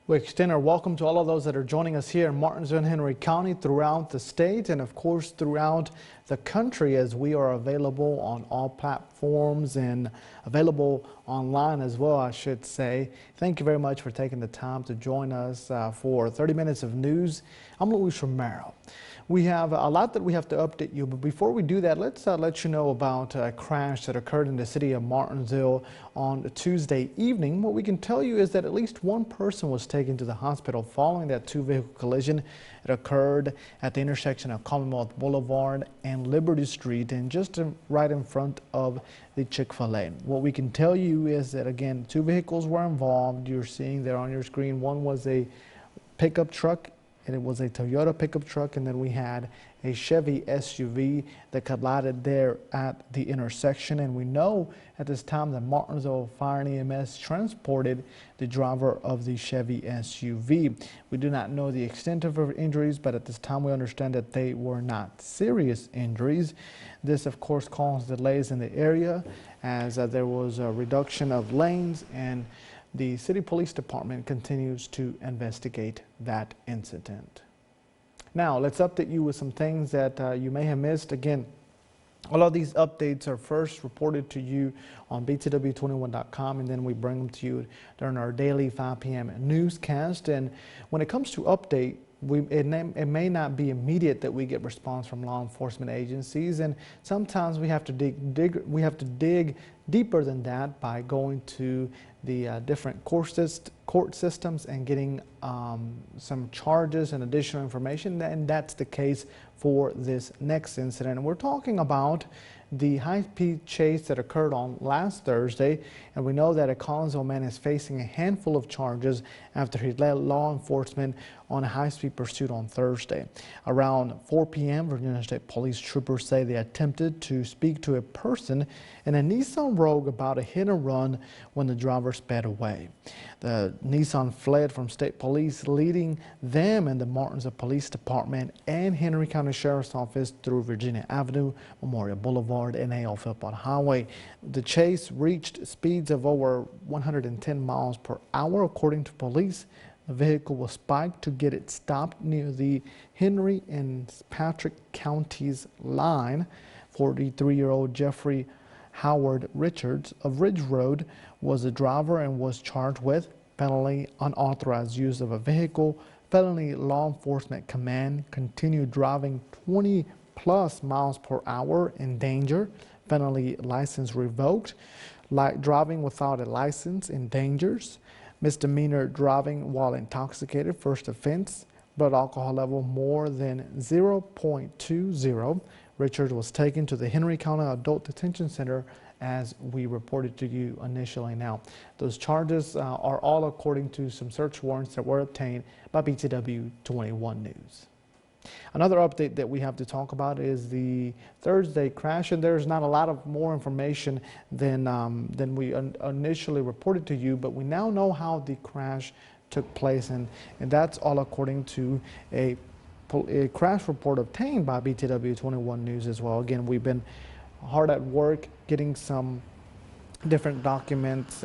We extend our welcome to all of those that are joining us here in Martinsville and Henry County, throughout the state, and of course throughout the country, as we are available on all platforms and available online as well, I should say. Thank you very much for taking the time to join us for 30 minutes of news. I'm Luis Romero. We have a lot that we have to update you, but before we do that, let's let you know about a crash that occurred in the city of Martinsville on Tuesday evening. What we can tell you is that at least one person was taken to the hospital following that two-vehicle collision. It occurred at the intersection of Commonwealth Boulevard and Liberty Street, and just right in front of the Chick-fil-A. What we can tell you is that, again, two vehicles were involved. You're seeing there on your screen. One was a pickup truck, and it was a Toyota pickup truck, and then we had a Chevy SUV that collided there at the intersection. And we know at this time that Martinsville Fire and EMS transported the driver of the Chevy SUV. We do not know the extent of her injuries, but at this time we understand that they were not serious injuries. This of course caused delays in the area, as there was a reduction of lanes, and the city police department continues to investigate that incident. Now, let's update you with some things that you may have missed. Again, all of these updates are first reported to you on BTW21.com, and then we bring them to you during our daily 5 p.m. newscast. And when it comes to update, it may not be immediate that we get response from law enforcement agencies, and sometimes we have to dig deeper than that by going to the different court systems and getting some charges and additional information, and that's the case for this next incident. And we're talking about the high-speed chase that occurred on last Thursday, and we know that a Collinsville man is facing a handful of charges after he led law enforcement on a high-speed pursuit on Thursday. Around 4 p.m., Virginia State Police troopers say they attempted to speak to a person in a Nissan Rogue about a hit and run when the driver sped away. The Nissan fled from State Police, leading them and the Martinsville Police Department and Henry County Sheriff's Office through Virginia Avenue, Memorial Boulevard, and A.L. Philpott Highway. The chase reached speeds of over 110 miles per hour, according to police. The vehicle was spiked to get it stopped near the Henry and Patrick counties line. 43-year-old Jeffrey Howard Richards of Ridge Road was the driver and was charged with felony unauthorized use of a vehicle, felony law enforcement command, continued driving 20+ miles per hour in danger, felony license revoked, driving without a license endangers, misdemeanor driving while intoxicated, first offense, blood alcohol level more than 0.20. Richard was taken to the Henry County Adult Detention Center, as we reported to you initially. Now, those charges are all according to some search warrants that were obtained by BTW21 News. Another update that we have to talk about is the Thursday crash, and there's not a lot of more information than we initially reported to you, but we now know how the crash took place, and that's all according to a crash report obtained by BTW21 News as well. Again, we've been hard at work getting some different documents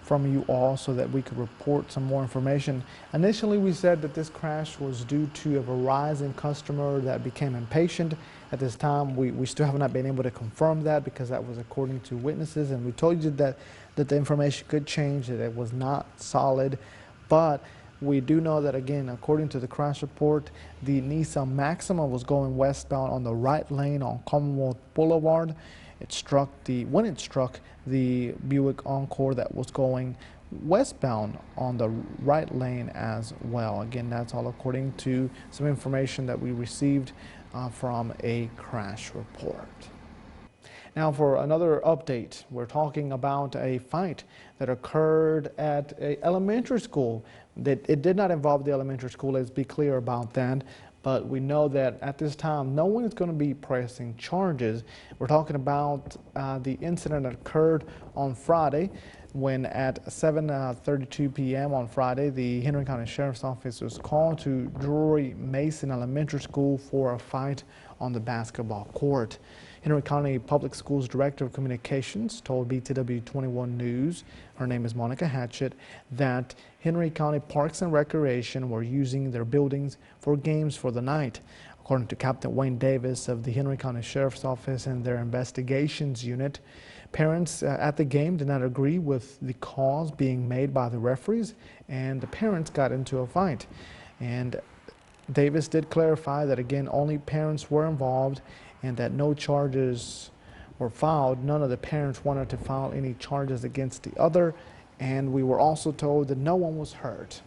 from you all so that we could report some more information. Initially, we said that this crash was due to a Verizon customer that became impatient. At this time, we still have not been able to confirm that, because that was according to witnesses, and we told you that the information could change, that it was not solid. But we do know that, again, according to the crash report, the Nissan Maxima was going westbound on the right lane on Commonwealth Boulevard. When it struck the Buick Encore that was going westbound on the right lane as well. Again, that's all according to some information that we received from a crash report. Now, for another update, we're talking about a fight that occurred at an elementary school. It did not involve the elementary school, let's be clear about that. But we know that at this time, no one is going to be pressing charges. We're talking about the incident that occurred on Friday, when at 7:32 p.m. on Friday, the Henry County Sheriff's Office was called to Drury Mason Elementary School for a fight on the basketball court. Henry County Public Schools Director of Communications told BTW21 News, her name is Monica Hatchett, that Henry County Parks and Recreation were using their buildings for games for the night. According to Captain Wayne Davis of the Henry County Sheriff's Office and their investigations unit, parents at the game did not agree with the calls being made by the referees, and the parents got into a fight. And Davis did clarify that, again, only parents were involved and that no charges were filed. None of the parents wanted to file any charges against the other, and we were also told that no one was hurt.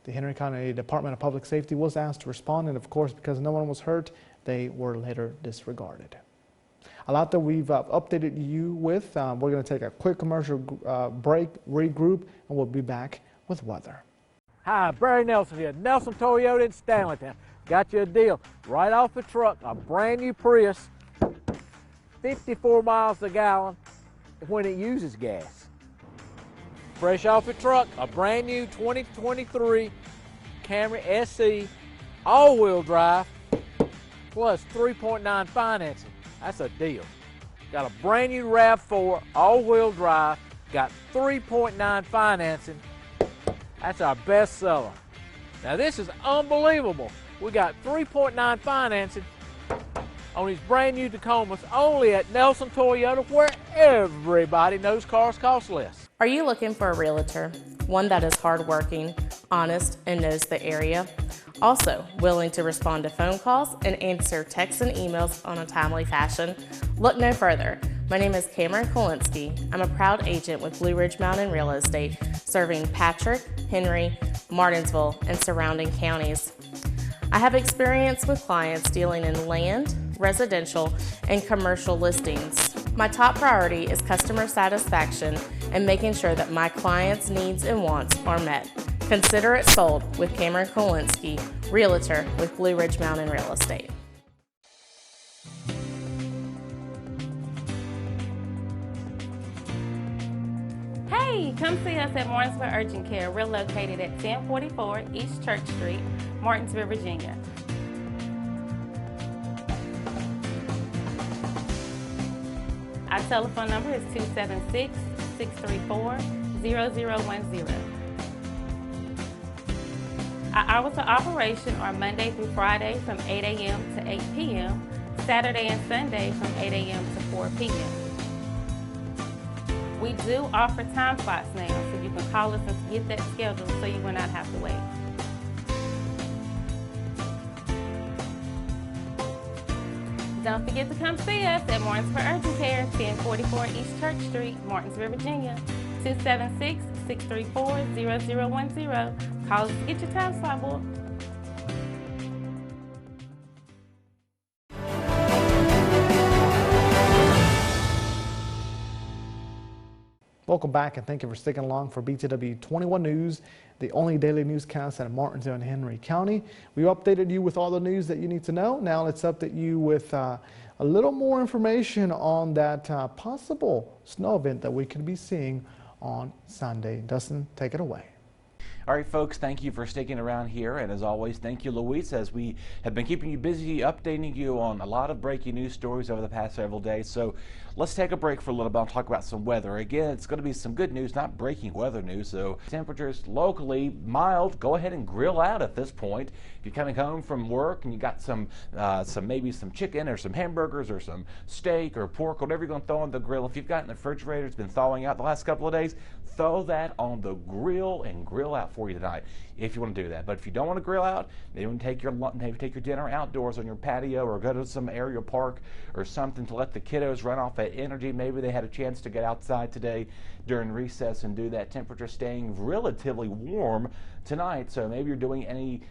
The Henry County Department of Public Safety was asked to respond, and of course, because no one was hurt, they were later disregarded. A lot that we've updated you with. We're going to take a quick commercial break, regroup, and we'll be back with weather. Hi, Barry Nelson here, Nelson Toyota in Stanleytown. Got you a deal right off the truck, a brand new Prius, 54 miles a gallon when it uses gas. Fresh off the truck, a brand new 2023 Camry SE, all-wheel drive, plus 3.9 financing. That's a deal. Got a brand new RAV4, all-wheel drive, got 3.9 financing. That's our best seller. Now this is unbelievable. We got 3.9 financing on these brand new Tacomas only at Nelson Toyota, where everybody knows cars cost less. Are you looking for a realtor? One that is hardworking, honest, and knows the area? Also, willing to respond to phone calls and answer texts and emails on a timely fashion? Look no further. My name is Cameron Kolinsky. I'm a proud agent with Blue Ridge Mountain Real Estate, serving Patrick, Henry, Martinsville, and surrounding counties. I have experience with clients dealing in land, residential, and commercial listings. My top priority is customer satisfaction and making sure that my clients' needs and wants are met. Consider it sold with Cameron Kolinsky, Realtor with Blue Ridge Mountain Real Estate. Hey, come see us at Martinsville Urgent Care. We're located at 1044 East Church Street, Martinsville, Virginia. Our telephone number is 276-634-0010. Our hours of operation are Monday through Friday from 8 a.m. to 8 p.m., Saturday and Sunday from 8 a.m. to 4 p.m. We do offer time slots now, so you can call us and get that scheduled so you will not have to wait. Don't forget to come see us at Martinsville Urgent Care, 1044 East Church Street, Martinsville, Virginia, 276-634-0010. Call us to get your time slot booked. Welcome back, and thank you for sticking along for BTW21 News, the only daily newscast out of Martinsville and Henry County. We updated you with all the news that you need to know. Now let's update you with a little more information on that possible snow event that we could be seeing on Sunday. Dustin, take it away. All right, folks, thank you for sticking around here. And as always, thank you, Luis, as we have been keeping you busy, updating you on a lot of breaking news stories over the past several days. So let's take a break for a little bit and talk about some weather. Again, it's going to be some good news, not breaking weather news. So temperatures locally mild. Go ahead and grill out at this point. If you're coming home from work and you got maybe some chicken or some hamburgers or some steak or pork, whatever you're going to throw on the grill. If you've got in the refrigerator, it's been thawing out the last couple of days, throw that on the grill and grill out for you tonight if you want to do that. But if you don't want to grill out, maybe take your dinner outdoors on your patio or go to some aerial park or something to let the kiddos run off that energy. Maybe they had a chance to get outside today during recess and do that. Temperature staying relatively warm tonight, so maybe you're doing any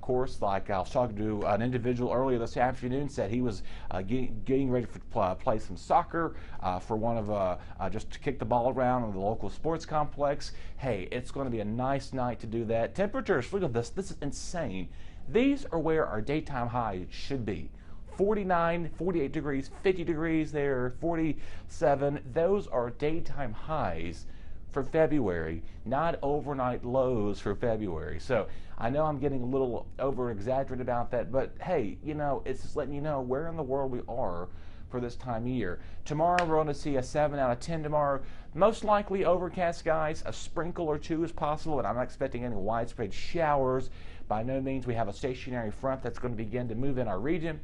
course. Like I was talking to an individual earlier this afternoon, said he was getting ready to play some soccer for one of just to kick the ball around in the local sports complex. Hey, it's going to be a nice night to do that. Temperatures, look at this is insane. These are where our daytime high should be. 49, 48 degrees, 50 degrees there, 47. Those are daytime highs for February, not overnight lows for February. So I know I'm getting a little over exaggerated about that, but hey, you know, it's just letting you know where in the world we are for this time of year. Tomorrow we're going to see a 7 out of 10 tomorrow. Most likely overcast skies, a sprinkle or two is possible, and I'm not expecting any widespread showers. By no means. We have a stationary front that's going to begin to move in our region.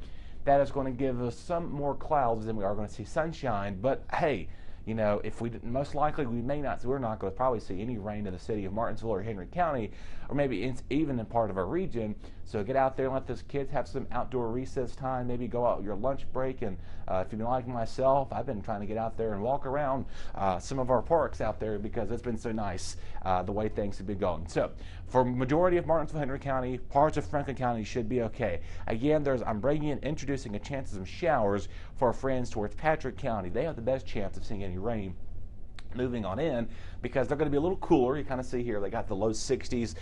That is going to give us some more clouds than we are going to see sunshine. But hey, you know, if we most likely we may not, we're not going to probably see any rain in the city of Martinsville or Henry County, or maybe even in part of our region. So get out there and let those kids have some outdoor recess time. Maybe go out your lunch break. And if you've been like myself, I've been trying to get out there and walk around some of our parks out there because it's been so nice the way things have been going. So for majority of Martinsville, Henry County, parts of Franklin County should be okay. Again, I'm bringing in, introducing a chance of some showers for our friends towards Patrick County. They have the best chance of seeing any rain moving on in because they're going to be a little cooler. You kind of see here they got the low 60s,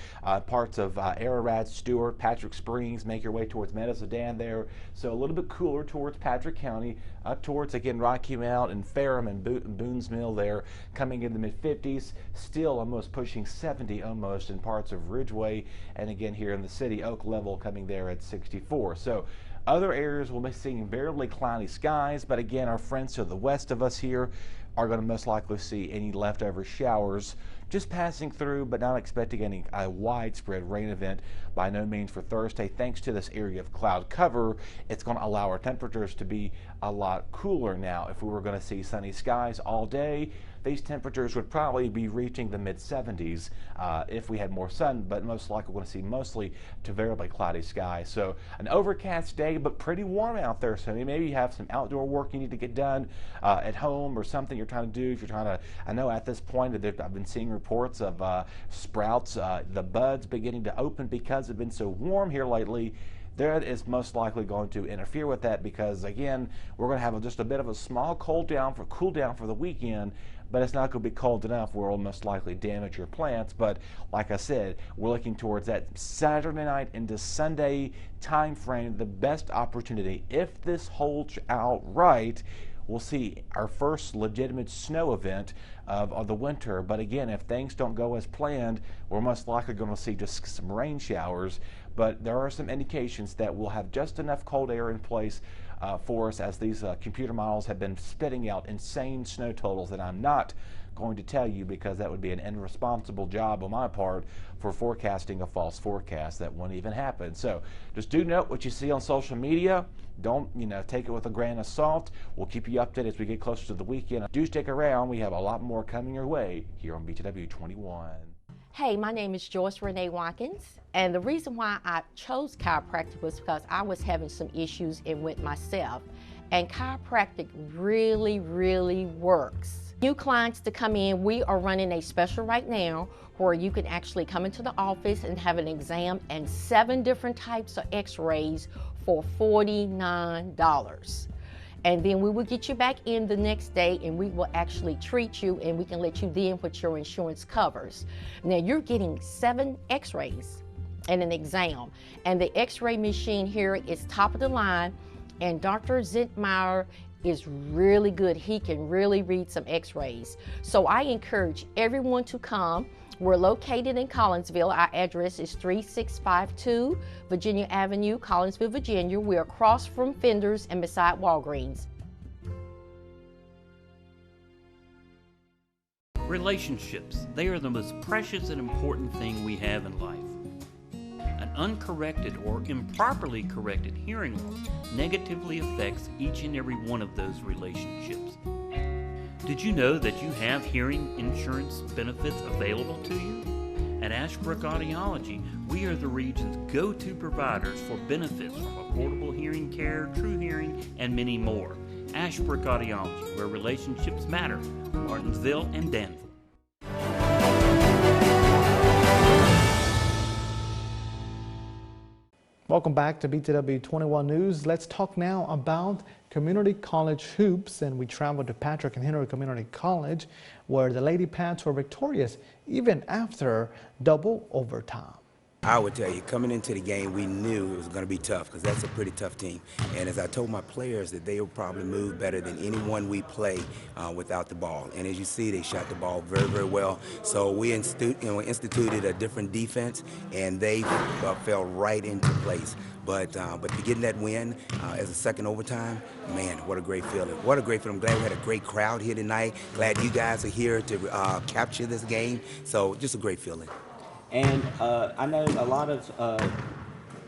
parts of Ararat, Stewart, Patrick Springs, make your way towards Meadow Sedan there. So a little bit cooler towards Patrick County, up towards again Rocky Mount and Ferrum and Boone's Mill there, coming in the mid 50s, still almost pushing 70 almost in parts of Ridgeway, and again here in the city, Oak Level coming there at 64. So other areas will be seeing variably cloudy skies, but again, our friends to the west of us here are going to most likely see any leftover showers just passing through, but not expecting any widespread rain event by no means for Thursday. Thanks to this area of cloud cover, it's going to allow our temperatures to be a lot cooler now. If we were going to see sunny skies all day, these temperatures would probably be reaching the mid-70s if we had more sun, but most likely we're going to see mostly to variably cloudy skies. So an overcast day, but pretty warm out there. So maybe you have some outdoor work you need to get done at home or something you're trying to do. If you're trying to, I know at this point I've been seeing reports of sprouts, the buds beginning to open because it's been so warm here lately. That is most likely going to interfere with that because, again, we're going to have just a bit of a small cool down for the weekend, but it's not going to be cold enough where it'll most likely damage your plants. But like I said, we're looking towards that Saturday night into Sunday time frame, the best opportunity. If this holds out right, we'll see our first legitimate snow event of the winter. But again, if things don't go as planned, we're most likely going to see just some rain showers. But there are some indications that we'll have just enough cold air in place for us, as these computer models have been spitting out insane snow totals that I'm not going to tell you because that would be an irresponsible job on my part for forecasting a false forecast that won't even happen. So just do note what you see on social media. Don't, take it with a grain of salt. We'll keep you updated as we get closer to the weekend. Do stick around. We have a lot more coming your way here on BTW21. Hey, my name is Joyce Renee Watkins, and the reason why I chose chiropractic was because I was having some issues with myself, and chiropractic really, really works. New clients to come in, we are running a special right now where you can actually come into the office and have an exam and 7 different types of x-rays for $49. And then we will get you back in the next day and we will actually treat you, and we can let you then what your insurance covers. Now you're getting 7 x-rays and an exam. And the x-ray machine here is top of the line, and Dr. Zentmeyer is really good. He can really read some x-rays. So I encourage everyone to come. We're located in Collinsville. Our address is 3652 Virginia Avenue, Collinsville, Virginia. We're across from Fenders and beside Walgreens. Relationships, they are the most precious and important thing we have in life. An uncorrected or improperly corrected hearing loss negatively affects each and every one of those relationships. Did you know that you have hearing insurance benefits available to you? At Ashbrook Audiology, we are the region's go-to providers for benefits from affordable hearing care, True Hearing, and many more. Ashbrook Audiology, where relationships matter, Martinsville and Danville. Welcome back to BTW21 News. Let's talk now about community college hoops, and we traveled to Patrick and Henry Community College, where the Lady Pats were victorious even after double overtime. I would tell you, coming into the game, we knew it was going to be tough because that's a pretty tough team. And as I told my players that they will probably move better than anyone we play without the ball. And as you see, they shot the ball very, very well. So we instituted a different defense, and they fell right into place. But to get that win as a second overtime, man, what a great feeling. What a great feeling. I'm glad we had a great crowd here tonight. Glad you guys are here to capture this game. So just a great feeling. And I know a lot of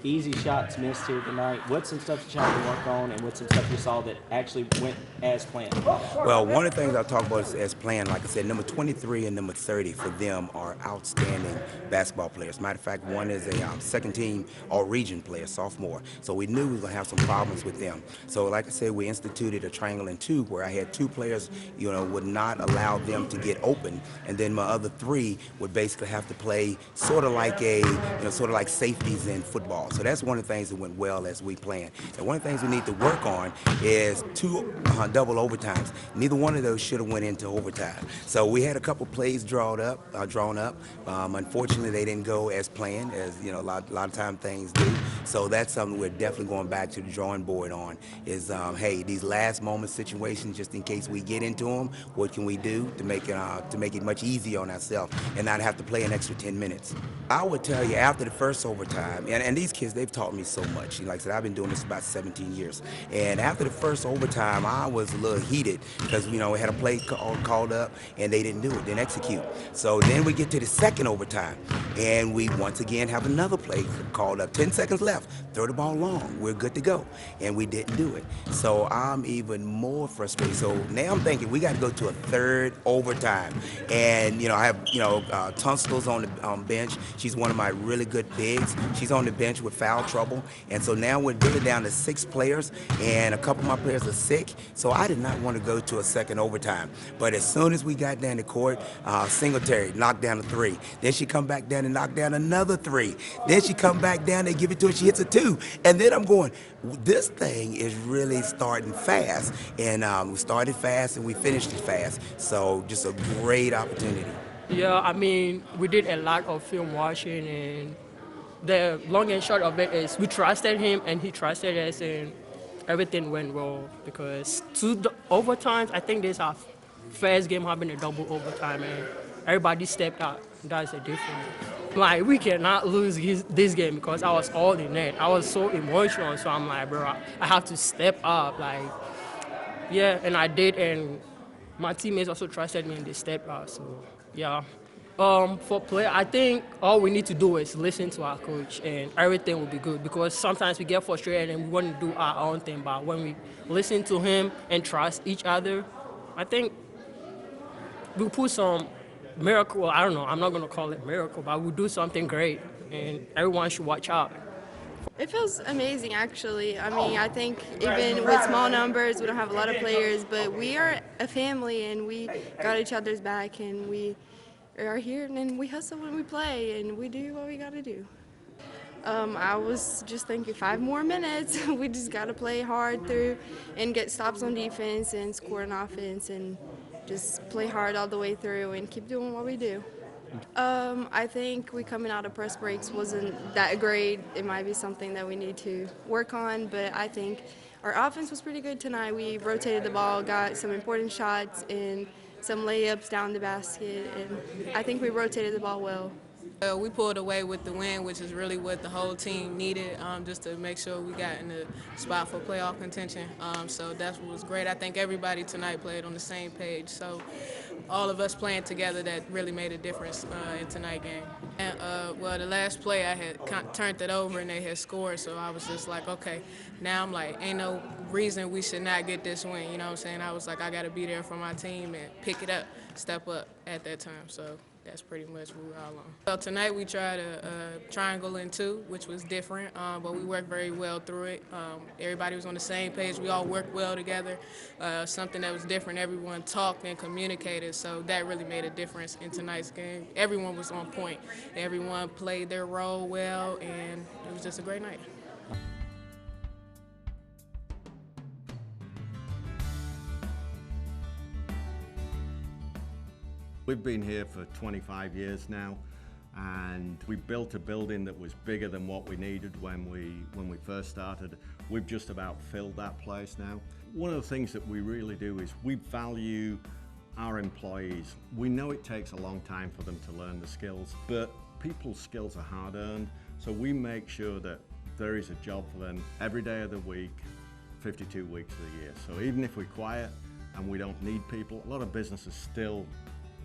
easy shots missed here tonight. What's some stuff you're trying to work on, and what's some stuff you saw that actually went as planned? Well, one of the things I'll talk about is as planned. Like I said, number 23 and number 30 for them are outstanding basketball players. Matter of fact, one is a second team all-region player, sophomore. So we knew we were going to have some problems with them. So like I said, we instituted a triangle and two where I had two players, would not allow them to get open. And then my other three would basically have to play sort of like safeties in football. So that's one of the things that went well as we planned. And one of the things we need to work on is two double overtimes. Neither one of those should have went into overtime. So we had a couple plays drawn up. Unfortunately, they didn't go as planned, as a lot of time things do. So that's something we're definitely going back to the drawing board on. Is hey, these last moment situations, just in case we get into them, what can we do to make it much easier on ourselves and not have to play an extra 10 minutes? I would tell you after the first overtime, and these kids, they've taught me so much. Like I said, I've been doing this about 17 years. And after the first overtime, I was a little heated because, we had a play called up and they didn't do it, didn't execute. So then we get to the second overtime and we once again have another play called up. 10 seconds left, throw the ball long, we're good to go. And we didn't do it. So I'm even more frustrated. So now I'm thinking we got to go to a third overtime. And, I have, Tunstall's on the bench. She's one of my really good bigs. She's on the bench with foul trouble. And so now we're really down to 6 players, and a couple of my players are sick. So I did not want to go to a second overtime. But as soon as we got down the court, Singletary knocked down a 3. Then she come back down and knock down another 3. Then she come back down, they give it to her, she hits a 2. And then I'm going, this thing is really starting fast. And we started fast and we finished it fast. So just a great opportunity. Yeah, I mean, we did a lot of film watching, and the long and short of it is we trusted him and he trusted us, and everything went well because 2 overtimes, I think this is our first game having a double overtime, and everybody stepped up. That's the difference. Like, we cannot lose this game because I was all in it. I was so emotional, so I'm like, bro, I have to step up. Like, yeah, and I did, and my teammates also trusted me and they stepped up, so yeah. For play, I think all we need to do is listen to our coach and everything will be good, because sometimes we get frustrated and we want to do our own thing, but when we listen to him and trust each other, I think we'll put some miracle, I don't know, I'm not going to call it miracle, but we'll do something great and everyone should watch out. It feels amazing, actually. I mean, I think even with small numbers, we don't have a lot of players, but we are a family and we got each other's back, and we are here and we hustle when we play and we do what we got to do. I was just thinking 5 more minutes. We just got to play hard through and get stops on defense and score on offense and just play hard all the way through and keep doing what we do. I think we coming out of press breaks wasn't that great. It might be something that we need to work on, but I think our offense was pretty good tonight. We rotated the ball, got some important shots and some layups down the basket, and I think we rotated the ball well. We pulled away with the win, which is really what the whole team needed, just to make sure we got in the spot for playoff contention. So that's what was great. I think everybody tonight played on the same page. So all of us playing together, that really made a difference in tonight's game. And well, the last play I had turned it over and they had scored, so I was just like, okay, now I'm like, ain't no reason we should not get this win. You know what I'm saying? I was like, I got to be there for my team and pick it up, step up at that time. So that's pretty much what we're all on. Well, tonight we tried a triangle and 2, which was different, but we worked very well through it. Everybody was on the same page. We all worked well together. Something that was different, everyone talked and communicated, so that really made a difference in tonight's game. Everyone was on point. Everyone played their role well, and it was just a great night. We've been here for 25 years now. and we built a building that was bigger than what we needed when we first started. We've just about filled that place now. One of the things that we really do is we value our employees. We know it takes a long time for them to learn the skills, but people's skills are hard earned, so we make sure that there is a job for them every day of the week, 52 weeks of the year. So even if we're quiet and we don't need people, a lot of businesses still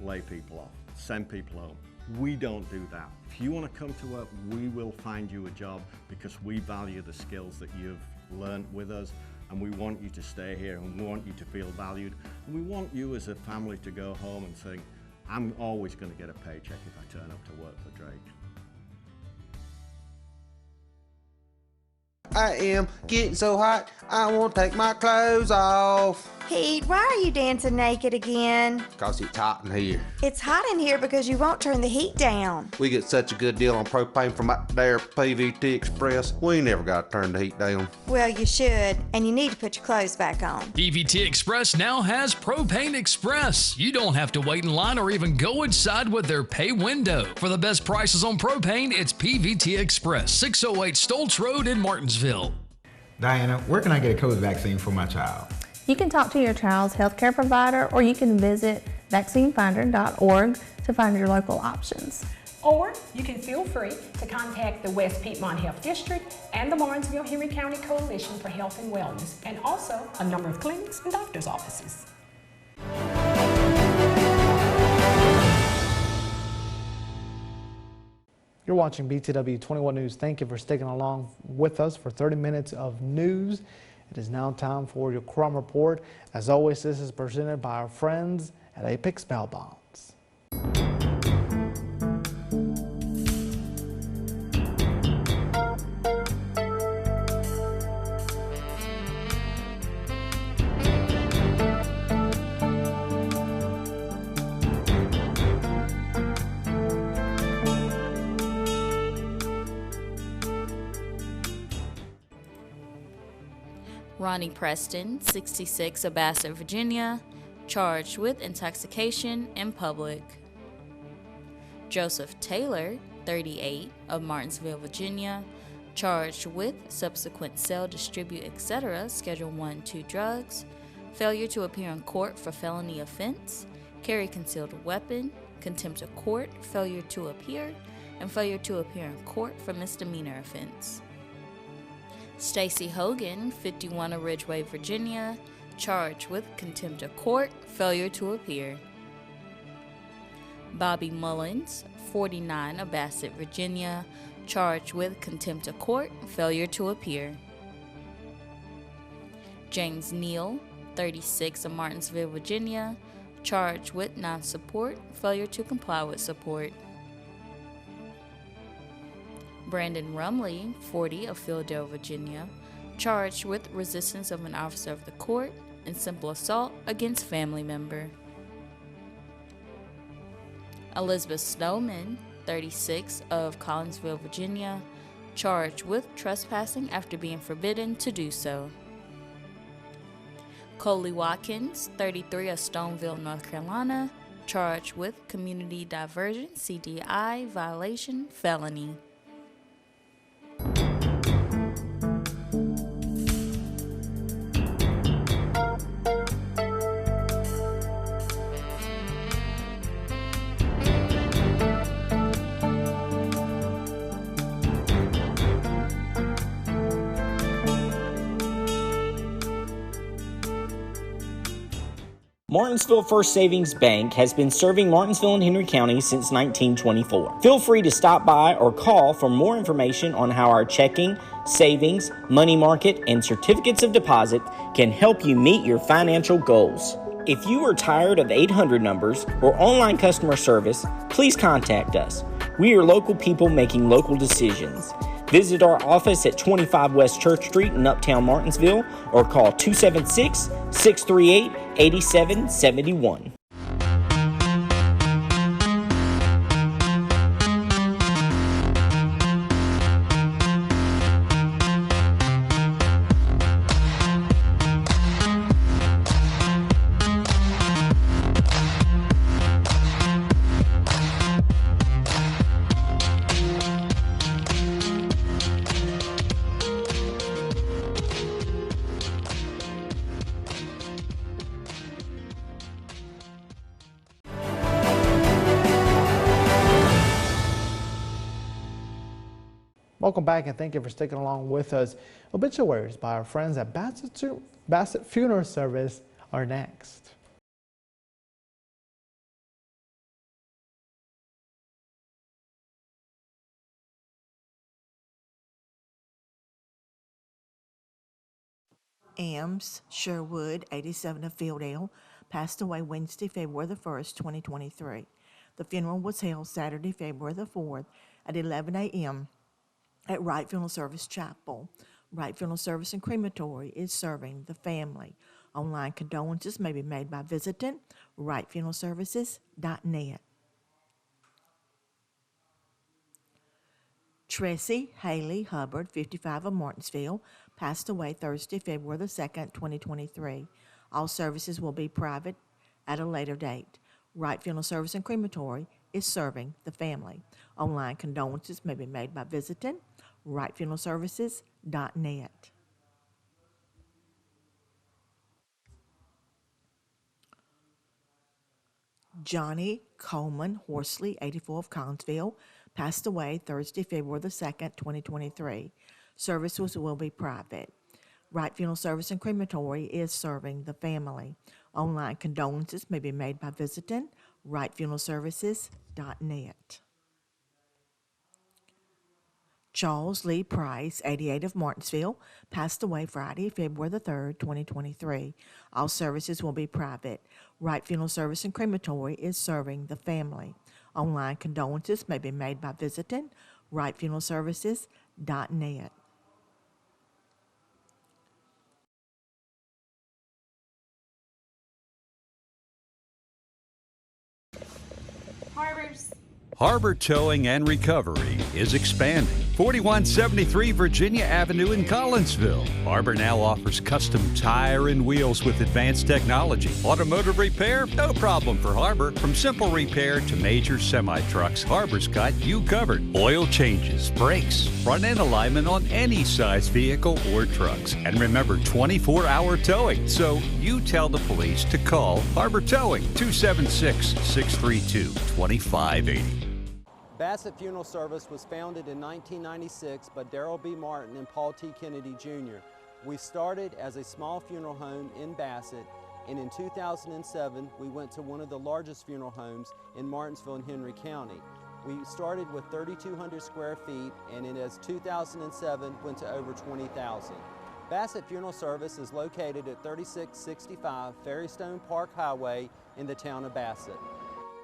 lay people off, send people home. We don't do that. If you want to come to work, we will find you a job because we value the skills that you've learned with us, and we want you to stay here and we want you to feel valued. And we want you as a family to go home and think, I'm always going to get a paycheck if I turn up to work for Drake. I am getting so hot, I won't take my clothes off. Pete, why are you dancing naked again? Cause it's hot in here. It's hot in here because you won't turn the heat down. We get such a good deal on propane from up there, PVT Express. We never got to turn the heat down. Well, you should, and you need to put your clothes back on. PVT Express now has Propane Express. You don't have to wait in line or even go inside with their pay window. For the best prices on propane, it's PVT Express, 608 Stoltz Road in Martinsville. Diana, where can I get a COVID vaccine for my child? You can talk to your child's healthcare provider, or you can visit vaccinefinder.org to find your local options. Or you can feel free to contact the West Piedmont Health District and the Martinsville-Henry County Coalition for Health and Wellness, and also a number of clinics and doctor's offices. You're watching BTW21 News. Thank you for sticking along with us for 30 minutes of news. It is now time for your Crumb Report. As always, this is presented by our friends at Apex Bail Bonds. Ronnie Preston, 66, of Bassett, Virginia, charged with intoxication in public. Joseph Taylor, 38, of Martinsville, Virginia, charged with subsequent sale, distribute, etc., Schedule 1-2 drugs, failure to appear in court for felony offense, carry concealed weapon, contempt of court, failure to appear, and failure to appear in court for misdemeanor offense. Stacy Hogan, 51, of Ridgeway, Virginia, charged with contempt of court, failure to appear. Bobby Mullins, 49, of Bassett, Virginia, charged with contempt of court, failure to appear. James Neal, 36, of Martinsville, Virginia, charged with non-support, failure to comply with support. Brandon Rumley, 40, of Philadelphia, Virginia, charged with resistance of an officer of the court and simple assault against family member. Elizabeth Snowman, 36, of Collinsville, Virginia, charged with trespassing after being forbidden to do so. Coley Watkins, 33, of Stoneville, North Carolina, charged with community diversion, CDI, violation, felony. Martinsville First Savings Bank has been serving Martinsville and Henry County since 1924. Feel free to stop by or call for more information on how our checking, savings, money market, and certificates of deposit can help you meet your financial goals. If you are tired of 800 numbers or online customer service, please contact us. We are local people making local decisions. Visit our office at 25 West Church Street in Uptown Martinsville or call 276-638-8771. Welcome back, and thank you for sticking along with us. Obituaries by our friends at Bassett Funeral Service are next. Ames Sherwood, 87 of Fieldale, passed away Wednesday, February the 1st, 2023. The funeral was held Saturday, February the 4th at 11 a.m. at Wright Funeral Service Chapel. Wright Funeral Service and Crematory is serving the family. Online condolences may be made by visiting wrightfuneralservices.net. Tressie Haley Hubbard, 55 of Martinsville, passed away Thursday, February the 2nd, 2023. All services will be private at a later date. Wright Funeral Service and Crematory is serving the family. Online condolences may be made by visiting wrightfuneralservices.net. Johnny Coleman Horsley, 84 of Collinsville, passed away Thursday, February the 2nd, 2023. Services will be private. Wright Funeral Service and Crematory is serving the family. Online condolences may be made by visiting wrightfuneralservices.net. Charles Lee Price, 88 of Martinsville, passed away Friday, February the 3rd, 2023. All services will be private. Wright Funeral Service and Crematory is serving the family. Online condolences may be made by visiting wrightfuneralservices.net. Harbor Towing and Recovery is expanding. 4173 Virginia Avenue in Collinsville. Harbor now offers custom tire and wheels with advanced technology. Automotive repair? No problem for Harbor. From simple repair to major semi-trucks, Harbor's got you covered. Oil changes, brakes, front end alignment on any size vehicle or trucks. And remember, 24-hour towing. So you tell the police to call Harbor Towing, 276-632-2580. Bassett Funeral Service was founded in 1996 by Darrell B. Martin and Paul T. Kennedy Jr. We started as a small funeral home in Bassett, and in 2007 we went to one of the largest funeral homes in Martinsville and Henry County. We started with 3,200 square feet, and in 2007 went to over 20,000. Bassett Funeral Service is located at 3665 Ferrystone Park Highway in the town of Bassett.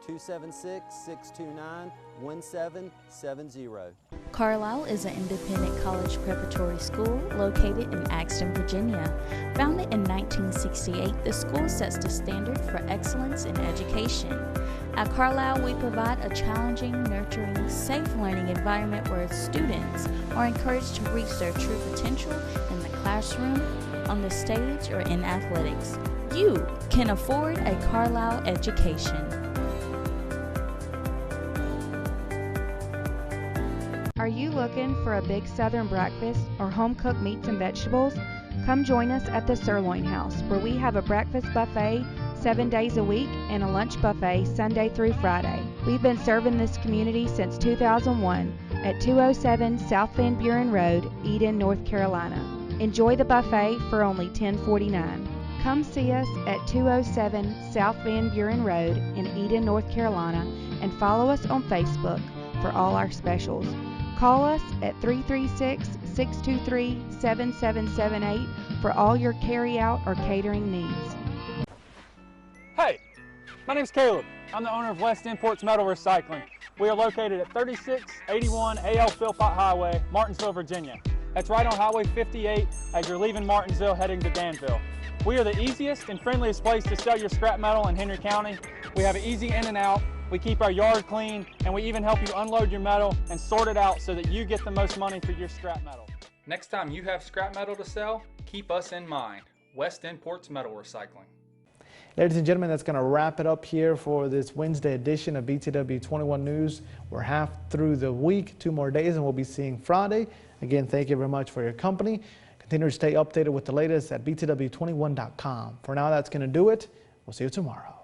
276-629-1770. Carlisle is an independent college preparatory school located in Axton, Virginia. Founded in 1968, the school sets the standard for excellence in education. At Carlisle, we provide a challenging, nurturing, safe learning environment where students are encouraged to reach their true potential in the classroom, on the stage, or in athletics. You can afford a Carlisle education. Are you looking for a big Southern breakfast or home-cooked meats and vegetables? Come join us at the Sirloin House, where we have a breakfast buffet 7 days a week and a lunch buffet Sunday through Friday. We've been serving this community since 2001 at 207 South Van Buren Road, Eden, North Carolina. Enjoy the buffet for only $10.49. Come see us at 207 South Van Buren Road in Eden, North Carolina, and follow us on Facebook for all our specials. Call us at 336-623-7778 for all your carry-out or catering needs. Hey, my name's Caleb. I'm the owner of West Imports Metal Recycling. We are located at 3681 A.L. Philpott Highway, Martinsville, Virginia. That's right on Highway 58 as you're leaving Martinsville heading to Danville. We are the easiest and friendliest place to sell your scrap metal in Henry County. We have an easy in and out. We keep our yard clean, and we even help you unload your metal and sort it out so that you get the most money for your scrap metal. Next time you have scrap metal to sell, keep us in mind. West Imports Metal Recycling. Ladies and gentlemen, that's going to wrap it up here for this Wednesday edition of BTW21 News. We're half through the week, 2 more days, and we'll be seeing Friday. Again, thank you very much for your company. Continue to stay updated with the latest at BTW21.com. For now, that's going to do it. We'll see you tomorrow.